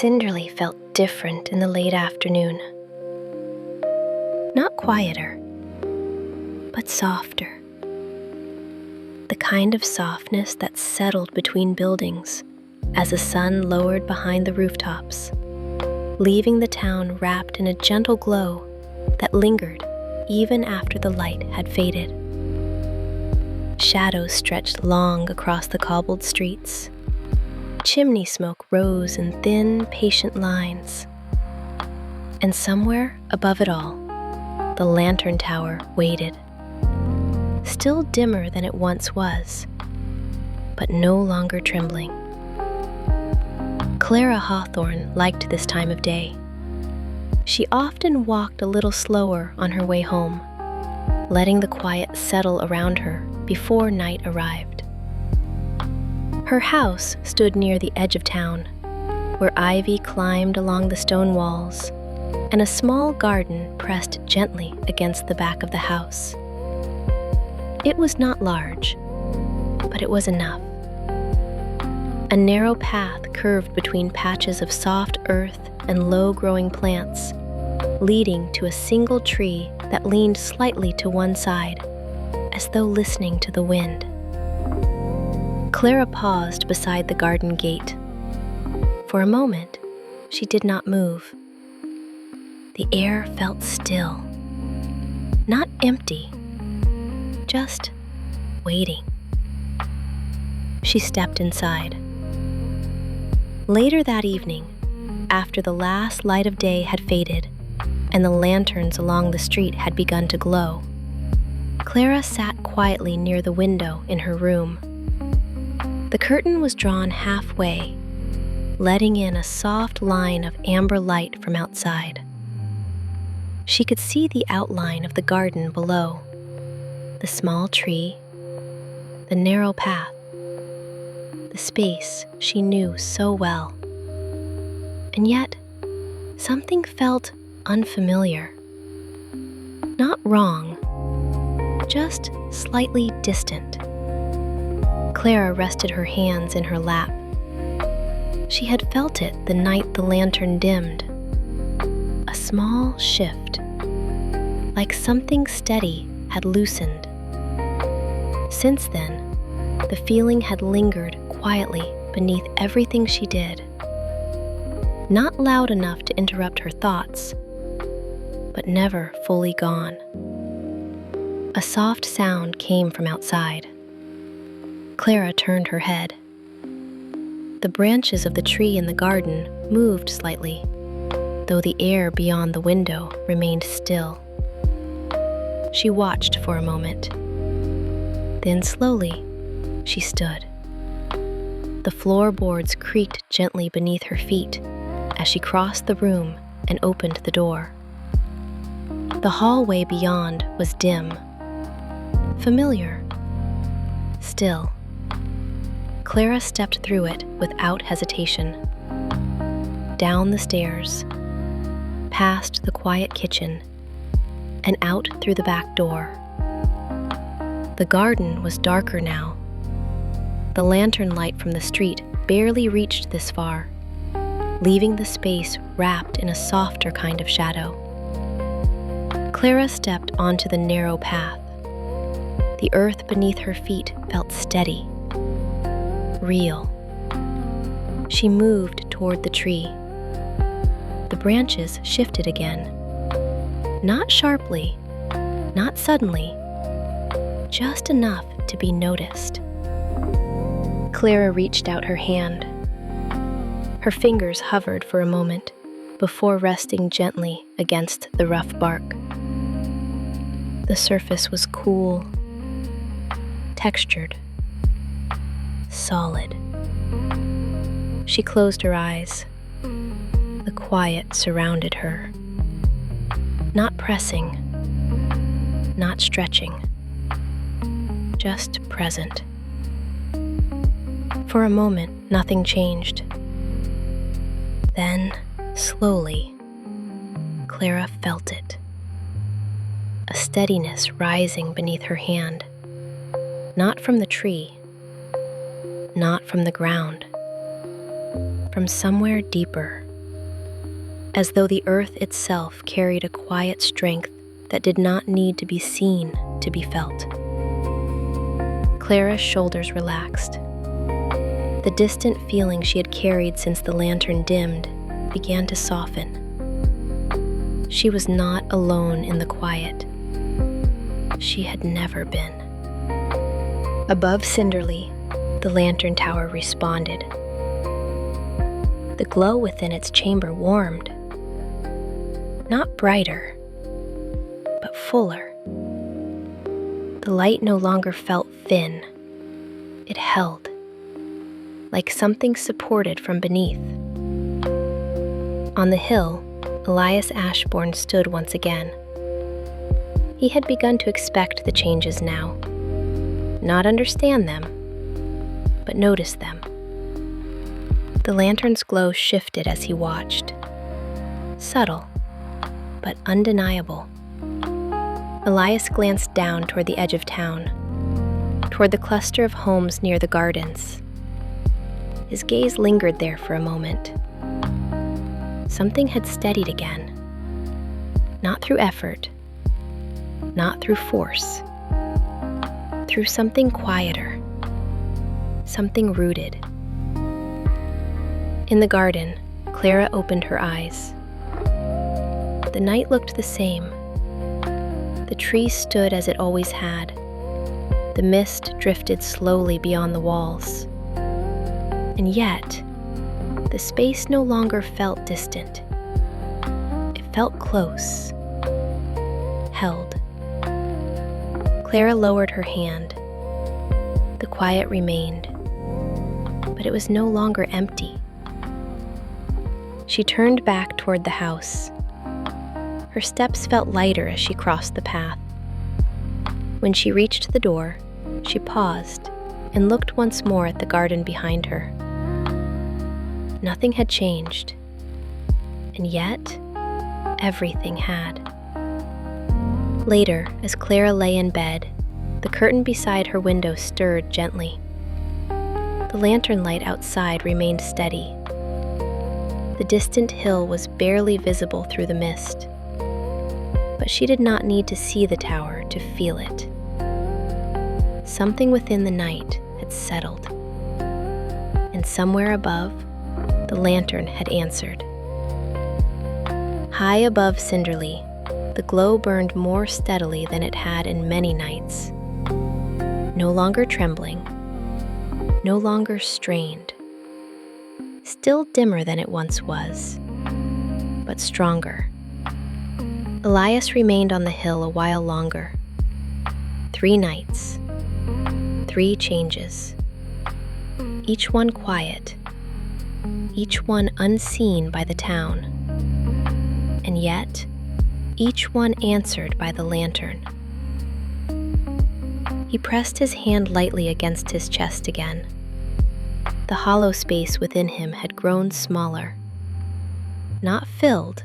Cinderley felt different in the late afternoon. Not quieter, but softer. The kind of softness that settled between buildings as the sun lowered behind the rooftops, leaving the town wrapped in a gentle glow that lingered even after the light had faded. Shadows stretched long across the cobbled streets. Chimney smoke rose in thin, patient lines. And somewhere above it all, the lantern tower waited, still dimmer than it once was, but no longer trembling. Clara Hawthorne liked this time of day. She often walked a little slower on her way home, letting the quiet settle around her before night arrived. Her house stood near the edge of town, where ivy climbed along the stone walls, and a small garden pressed gently against the back of the house. It was not large, but it was enough. A narrow path curved between patches of soft earth and low-growing plants, leading to a single tree that leaned slightly to one side, as though listening to the wind. Clara paused beside the garden gate. For a moment, she did not move. The air felt still, not empty, just waiting. She stepped inside. Later that evening, after the last light of day had faded and the lanterns along the street had begun to glow, Clara sat quietly near the window in her room. The curtain was drawn halfway, letting in a soft line of amber light from outside. She could see the outline of the garden below, the small tree, the narrow path, the space she knew so well. And yet, something felt unfamiliar. Not wrong, just slightly distant. Clara rested her hands in her lap. She had felt it the night the lantern dimmed. A small shift, like something steady had loosened. Since then, the feeling had lingered quietly beneath everything she did. Not loud enough to interrupt her thoughts, but never fully gone. A soft sound came from outside. Clara turned her head. The branches of the tree in the garden moved slightly, though the air beyond the window remained still. She watched for a moment. Then slowly, she stood. The floorboards creaked gently beneath her feet as she crossed the room and opened the door. The hallway beyond was dim, familiar, still. Clara stepped through it without hesitation. Down the stairs, past the quiet kitchen, and out through the back door. The garden was darker now. The lantern light from the street barely reached this far, leaving the space wrapped in a softer kind of shadow. Clara stepped onto the narrow path. The earth beneath her feet felt steady, real. She moved toward the tree. The branches shifted again. Not sharply, not suddenly, just enough to be noticed. Clara reached out her hand. Her fingers hovered for a moment before resting gently against the rough bark. The surface was cool, textured, solid. She closed her eyes. The quiet surrounded her. Not pressing, not stretching, just present. For a moment, nothing changed. Then, slowly, Clara felt it. A steadiness rising beneath her hand. Not from the tree, not from the ground, from somewhere deeper. as though the earth itself carried a quiet strength that did not need to be seen to be felt. Clara's shoulders relaxed. The distant feeling she had carried since the lantern dimmed began to soften. She was not alone in the quiet. She had never been. Above Cinderley, the lantern tower responded. The glow within its chamber warmed. Not brighter, but fuller. The light no longer felt thin. It held, like something supported from beneath. On the hill, Elias Ashbourne stood once again. He had begun to expect the changes now. Not understand them, but notice them. The lantern's glow shifted as he watched. Subtle, but undeniable. Elias glanced down toward the edge of town, toward the cluster of homes near the gardens. His gaze lingered there for a moment. Something had steadied again. Not through effort, not through force, through something quieter, something rooted. In the garden, Clara opened her eyes. The night looked the same. The tree stood as it always had. The mist drifted slowly beyond the walls. And yet, the space no longer felt distant. It felt close, held. Clara lowered her hand. The quiet remained, but it was no longer empty. She turned back toward the house. Her steps felt lighter as she crossed the path. When she reached the door, she paused and looked once more at the garden behind her. Nothing had changed, and yet everything had. Later, as Clara lay in bed, the curtain beside her window stirred gently. The lantern light outside remained steady. The distant hill was barely visible through the mist, but she did not need to see the tower to feel it. Something within the night had settled, and somewhere above, the lantern had answered. High above Cinderley, the glow burned more steadily than it had in many nights. No longer trembling, no longer strained. Still dimmer than it once was, but stronger. Elias remained on the hill a while longer. 3 nights, 3 changes. Each one quiet, each one unseen by the town, and yet each one answered by the lantern. He pressed his hand lightly against his chest again. The hollow space within him had grown smaller, not filled,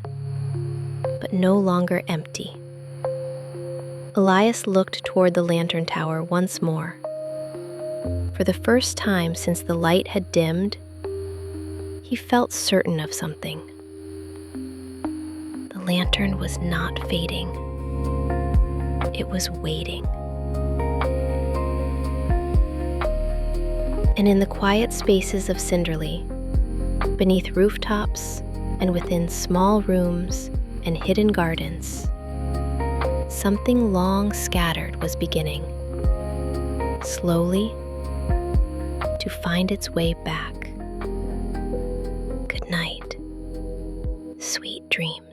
but no longer empty. Elias looked toward the lantern tower once more. For the first time since the light had dimmed, he felt certain of something. The lantern was not fading. It was waiting. And in the quiet spaces of Cinderley, beneath rooftops and within small rooms and hidden gardens, something long scattered was beginning, slowly, to find its way back. Good night, sweet dreams.